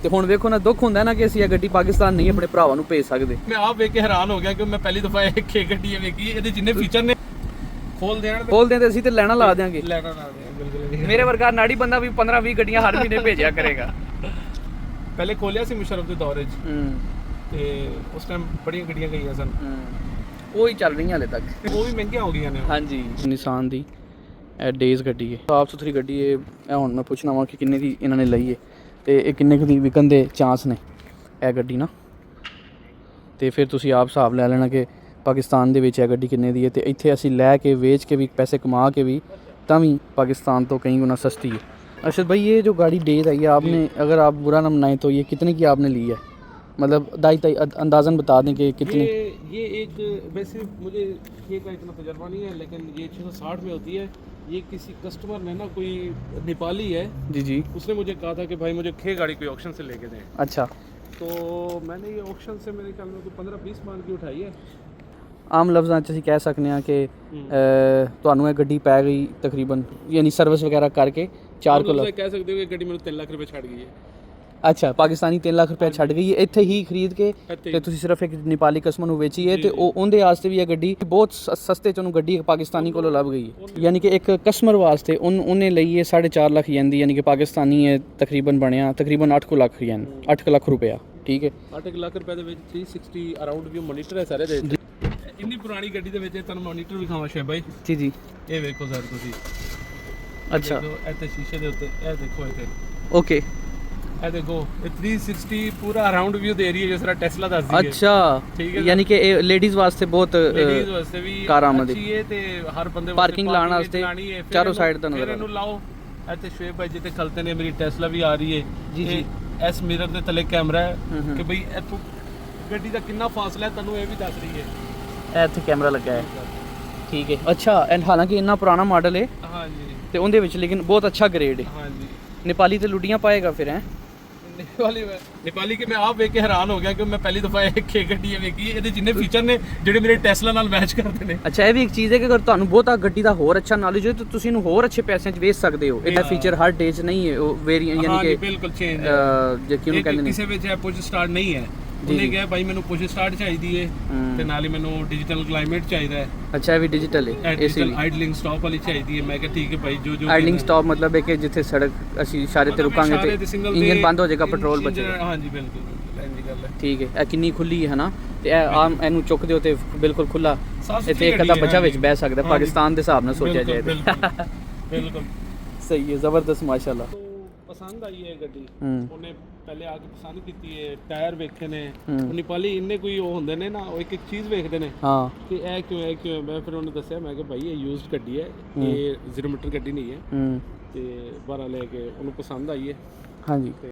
ਤੇ ਹੁਣ ਵੇਖੋ ਨਾ ਦੁੱਖ ਹੁੰਦਾ ਨਾ ਕਿ ਅਸੀਂ ਇਹ ਗੱਡੀ ਪਾਕਿਸਤਾਨ ਨਹੀਂ ਆਪਣੇ ਭਰਾਵਾਂ ਨੂੰ ਭੇਜ ਸਕਦੇ। ਮੈਂ ਆਪ ਵੇਖ ਕੇ ਹੈਰਾਨ ਹੋ ਗਿਆ ਕਿ ਮੈਂ ਪਹਿਲੀ ਦਫਾ ਇੱਕ ਗੱਡੀ ਵੇਖੀ, ਇਹਦੇ ਜਿੰਨੇ ਫੀਚਰ ਨੇ ਖੋਲ ਦੇਣ ਤੇ ਅਸੀਂ ਤੇ ਲੈਣਾ ਲਾ ਦੇਾਂਗੇ। ਲੈਣਾ ਲਾ ਦੇ ਬਿਲਕੁਲ। ਮੇਰੇ ਵਰਗਾ ਨਾੜੀ ਬੰਦਾ ਵੀ 15-20 ਗੱਡੀਆਂ ਹਰ ਮਹੀਨੇ ਭੇਜਿਆ ਕਰੇਗਾ। ਪਹਿਲੇ ਖੋਲਿਆ ਸੀ ਮੁਸ਼ਰਫ ਦੇ ਦੌਰੇ 'ਚ ਤੇ ਉਸ ਟਾਈਮ ਬੜੀਆਂ ਗੱਡੀਆਂ ਗਈਆਂ ਸਨ, ਉਹ ਹੀ ਚੱਲ ਰਹੀਆਂ ਹਲੇ ਤੱਕ, ਉਹ ਵੀ ਮਹਿੰਗੀਆਂ ਹੋ ਗਈਆਂ ਨੇ। ਹਾਂਜੀ ਨਿਸਾਨ ਦੀ ਇਹ ਡੇਜ਼ ਗੱਡੀ ਹੈ, ਸਾਫ ਸੁਥਰੀ ਗੱਡੀ ਹੈ। ਇਹ ਹੁਣ ਮੈਂ ਪੁੱਛਣਾ ਵਾ ਕਿ ਕਿੰਨੇ ਦੀ ਇਹਨਾਂ ਨੇ ਲਈ ਹੈ ਤੇ ਇਹ ਕਿੰਨੇ ਕੁ ਦੀ ਵਿਕਣ ਦੇ ਚਾਂਸ ਨੇ ਇਹ ਗੱਡੀ ਨਾ, ਤੇ ਫਿਰ ਤੁਸੀਂ ਆਪ ਹਿਸਾਬ ਲੈ ਲੈਣਾ ਕਿ ਪਾਕਿਸਤਾਨ ਦੇ ਵਿੱਚ ਇਹ ਗੱਡੀ ਕਿੰਨੇ ਦੀ ਹੈ ਤੇ ਇੱਥੇ ਅਸੀਂ ਲੈ ਕੇ ਵੇਚ ਕੇ ਵੀ पैसे कमा के भी तब भी पाकिस्तान तो कहीं गुना सस्ती है। अरशद भाई ये जो गाड़ी डेज आई है आपने, अगर आप बुरा ना मनाएं तो ये कितने की आपने ली है, मतलब दाई अंदाज़न बता दें कि कितने। ये एक वैसे मुझे ये का इतना तजर्बा नहीं है, लेकिन ये 660 में होती है। ये किसी कस्टमर ने ना, कोई नेपाली है जी उसने मुझे कहा था कि भाई मुझे खे गाड़ी कोई ऑक्शन से लेके दें। अच्छा, तो मैंने ये ऑक्शन से मेरे ख्याल में कोई 15-20 मान की उठाई है। आम लफ्ज़ां 'ਚ ਅਸੀਂ ਕਹਿ ਸਕਦੇ ਹਾਂ ਕਿ ਤੁਹਾਨੂੰ ਇਹ ਗੱਡੀ ਪੈ ਗਈ ਤਕਰੀਬਨ, ਯਾਨੀ ਸਰਵਿਸ ਵਗੈਰਾ ਕਰਕੇ 4 ਕਿਲੋ ਕਹਿ ਸਕਦੇ ਹੋ ਕਿ ਗੱਡੀ ਮੈਨੂੰ 3 ਲੱਖ ਰੁਪਏ ਛੱਡ ਗਈ ਹੈ। ਅੱਛਾ, ਪਾਕਿਸਤਾਨੀ 3 ਲੱਖ ਰੁਪਏ ਛੱਡ ਗਈ ਹੈ ਇੱਥੇ ਹੀ ਖਰੀਦ ਕੇ, ਤੇ ਤੁਸੀਂ ਸਿਰਫ ਇੱਕ ਨੇਪਾਲੀ ਕਸਟਮਰ ਨੂੰ ਵੇਚੀ ਹੈ ਤੇ ਉਹਦੇ ਵਾਸਤੇ ਵੀ ਇਹ ਗੱਡੀ ਬਹੁਤ ਸਸਤੇ 'ਚ ਉਹਨੂੰ ਗੱਡੀ ਇੱਕ ਪਾਕਿਸਤਾਨੀ ਕੋਲੋਂ ਲੱਭ ਗਈ ਹੈ। ਯਾਨੀ ਕਿ ਇੱਕ ਕਸਟਮਰ ਵਾਸਤੇ ਉਹਨੇ ਲਈ ਹੈ 4.5 ਲੱਖ ਯੈਨ, ਯਾਨੀ ਕਿ ਪਾਕਿਸਤਾਨੀ ਹੈ ਤਕਰੀਬਨ ਬਣਿਆ ਤਕਰੀਬਨ 8 ਲੱਖ ਯੈਨ, 8 ਲੱਖ ਰੁਪਇਆ। ਠੀਕ ਹੈ, 8 ਲੱਖ ਰੁਪਏ ਦੇ ਵਿੱਚ 360 ਅਰਾਊਂਡ ਵੀ ਮੋਨੀਟਰ ਹੈ ਸਾਰੇ ਦੇ। ਇੰਨੀ ਪੁਰਾਣੀ ਗੱਡੀ ਦੇ ਵਿੱਚ ਤੁਹਾਨੂੰ ਮੋਨੀਟਰ ਵੀ ਖਾਵਾਂ ਸ਼ੇਬ ਭਾਈ। ਜੀ ਇਹ ਵੇਖੋ ਸਰ ਤੁਸੀਂ। ਅੱਛਾ, ਇੱਥੇ ਸ਼ੀਸ਼ੇ ਦੇ ਉੱਤੇ ਇਹ ਦੇਖੋ, ਇੱਥੇ ਓਕੇ ਇਹ ਦੇਖੋ, ਇਹ 360 ਪੂਰਾ ਅਰਾਊਂਡ ਵਿਊ ਦੇ ਰਹੀ ਹੈ ਜਿਸ ਤਰ੍ਹਾਂ ਟੈਸਲਾ ਦੱਸਦੀ ਹੈ। ਅੱਛਾ, ਯਾਨੀ ਕਿ ਇਹ ਲੇਡੀਜ਼ ਵਾਸਤੇ ਬਹੁਤ ਲੇਡੀਜ਼ ਵਾਸਤੇ ਵੀ ਕਾਰਾਮਦ ਅੱਛੀ ਹੈ ਤੇ ਹਰ ਬੰਦੇ ਪਾਰਕਿੰਗ ਲਾਉਣ ਵਾਸਤੇ ਚਾਰੋਂ ਸਾਈਡ ਤੋਂ ਨਜ਼ਰ ਇਹਨੂੰ ਲਾਓ। ਇੱਥੇ ਸ਼ੇਬ ਭਾਈ ਜਿੱਥੇ ਖਲਤੇ ਨੇ ਮੇਰੀ ਟੈਸਲਾ ਵੀ ਆ ਰਹੀ ਹੈ ਜੀ। ਇਸ ਮਿਰਰ ਦੇ ਥੱਲੇ ਕੈਮਰਾ ਹੈ ਕਿ ਬਈ ਇੱਥੋਂ ਗੱਡੀ ਦਾ ਕਿੰਨਾ ਫਾਸਲਾ ਹੈ ਤੁਹਾਨੂੰ ਇਹ ਵੀ ਦੱਸ ਰਹੀ ਹੈ। ਇੱਥੇ ਕੈਮਰਾ ਲੱਗਾ ਹੈ। ਠੀਕ ਹੈ, ਅੱਛਾ, ਐਂਡ ਹਾਲਾਂਕਿ ਇੰਨਾ ਪੁਰਾਣਾ ਮਾਡਲ ਹੈ ਹਾਂਜੀ ਤੇ ਉਹਦੇ ਵਿੱਚ ਲੇਕਿਨ ਬਹੁਤ ਅੱਛਾ ਗ੍ਰੇਡ ਹੈ। ਹਾਂਜੀ, ਨੇਪਾਲੀ ਤੇ ਲੁੱਡੀਆਂ ਪਾਏਗਾ ਫਿਰ ਹੈ। ਨੇਪਾਲੀ ਕਿ ਮੈਂ ਆਪ ਵੇਖ ਕੇ ਹੈਰਾਨ ਹੋ ਗਿਆ ਕਿ ਮੈਂ ਪਹਿਲੀ ਦਫਾ ਇੱਕ ਗੱਡੀ ਵੇਖੀ, ਇਹਦੇ ਜਿੰਨੇ ਫੀਚਰ ਨੇ ਜਿਹੜੇ ਮੇਰੇ ਟੈਸਲਾ ਨਾਲ ਮੈਚ ਕਰਦੇ ਨੇ। ਅੱਛਾ, ਇਹ ਵੀ ਇੱਕ ਚੀਜ਼ ਹੈ ਕਿ ਅਗਰ ਤੁਹਾਨੂੰ ਬਹੁਤਾ ਗੱਡੀ ਦਾ ਹੋਰ ਅੱਛਾ ਨੌਲੇਜ ਹੋਏ ਤਾਂ ਤੁਸੀਂ ਇਹਨੂੰ ਹੋਰ ਅੱਛੇ ਪੈਸਿਆਂ 'ਚ ਵੇਚ ਸਕਦੇ ਹੋ। ਇਹਦਾ ਫੀਚਰ ਹਰ ਡੇ 'ਚ ਨਹੀਂ ਹੈ, ਉਹ ਵੇਰੀਐਂਟ ਯਾਨੀ ਕਿ ਬਿਲਕੁਲ ਚੇਂਜ ਜੇ ਕਿਉਂ ਕਹਿੰਦੇ ਨੇ ਕਿਸੇ ਵਿੱਚ ਪੁਸ਼ ਸਟਾਰਟ ਨਹੀਂ ਹੈ। ਉਹਨੇ ਕਿਹਾ ਭਾਈ ਮੈਨੂੰ ਪੁਸ਼ ਸਟਾਰਟ ਚਾਹੀਦੀ ਹੈ ਤੇ ਨਾਲ ਹੀ ਮੈਨੂੰ ਡਿਜੀਟਲ ਕਲਾਈਮੇਟ ਚਾਹੀਦਾ ਹੈ। ਅੱਛਾ, ਇਹ ਵੀ ਡਿਜੀਟਲ ਹੈ, ਡਿਜੀਟਲ ਆਈਡਲਿੰਗ ਸਟਾਪ ਵਾਲੀ ਚਾਹੀਦੀ ਹੈ। ਮੈਂ ਕਿਹਾ ਠੀਕ ਹੈ ਭਾਈ, ਜੋ ਆਈਡਲਿੰਗ ਸਟਾਪ ਮਤਲਬ ਹੈ ਕਿ ਜਿੱਥੇ ਸੜਕ ਅਸੀਂ ਇਸ਼ਾਰੇ ਤੇ ਰੁਕਾਂਗੇ ਤੇ ਇੰਜਨ ਬੰਦ ਹੋ ਜਾਏਗਾ, ਪੈਟਰੋਲ ਬਚੇਗਾ। ਹਾਂਜੀ ਬਿਲਕੁਲ ਇੰਨੀ ਗੱਲ ਹੈ। ਠੀਕ ਹੈ, ਇਹ ਕਿੰਨੀ ਖੁੱਲੀ ਹੈ ਨਾ, ਤੇ ਇਹ ਆਮ ਇਹਨੂੰ ਚੁੱਕ ਦਿਓ ਤੇ ਬਿਲਕੁਲ ਖੁੱਲਾ, ਇੱਥੇ ਇੱਕ ਅੱਧਾ ਬੱਚਾ ਵਿੱਚ ਬਹਿ ਸਕਦਾ ਪਾਕਿਸਤਾਨ ਦੇ ਹਿਸਾਬ ਨਾਲ ਸੋਚਿਆ ਜਾਏ ਤੇ। ਬਿਲਕੁਲ ਸਹੀ ਹੈ, ਜ਼ਬਰਦਸਤ ਮਾਸ਼ਾਅੱਲਾ। ਪਸੰਦ ਆਈ ਹੈ ਗੱਡੀ, ਉਹਨੇ ਪਹਿਲੇ ਆ ਕੇ ਪਸੰਦ ਕੀਤੀ ਹੈ, ਟਾਇਰ ਵੇਖੇ ਨੇ। ਉਹ ਨੇਪਾਲੀ ਇੰਨੇ ਕੋਈ ਉਹ ਹੁੰਦੇ ਨੇ ਨਾ, ਉਹ ਇੱਕ ਚੀਜ਼ ਵੇਖਦੇ ਨੇ ਹਾਂ ਕਿ ਇਹ ਕਿਉਂ। ਮੈਂ ਫਿਰ ਉਹਨੂੰ ਦੱਸਿਆ, ਮੈਂ ਕਿਹਾ ਭਾਈ ਇਹ ਯੂਜ਼ਡ ਗੱਡੀ ਹੈ, ਇਹ 0 ਮੀਟਰ ਗੱਡੀ ਨਹੀਂ ਹੈ। ਤੇ ਬਾਹਰ ਲੈ ਕੇ ਉਹਨੂੰ ਪਸੰਦ ਆਈ ਹੈ। ਹਾਂਜੀ।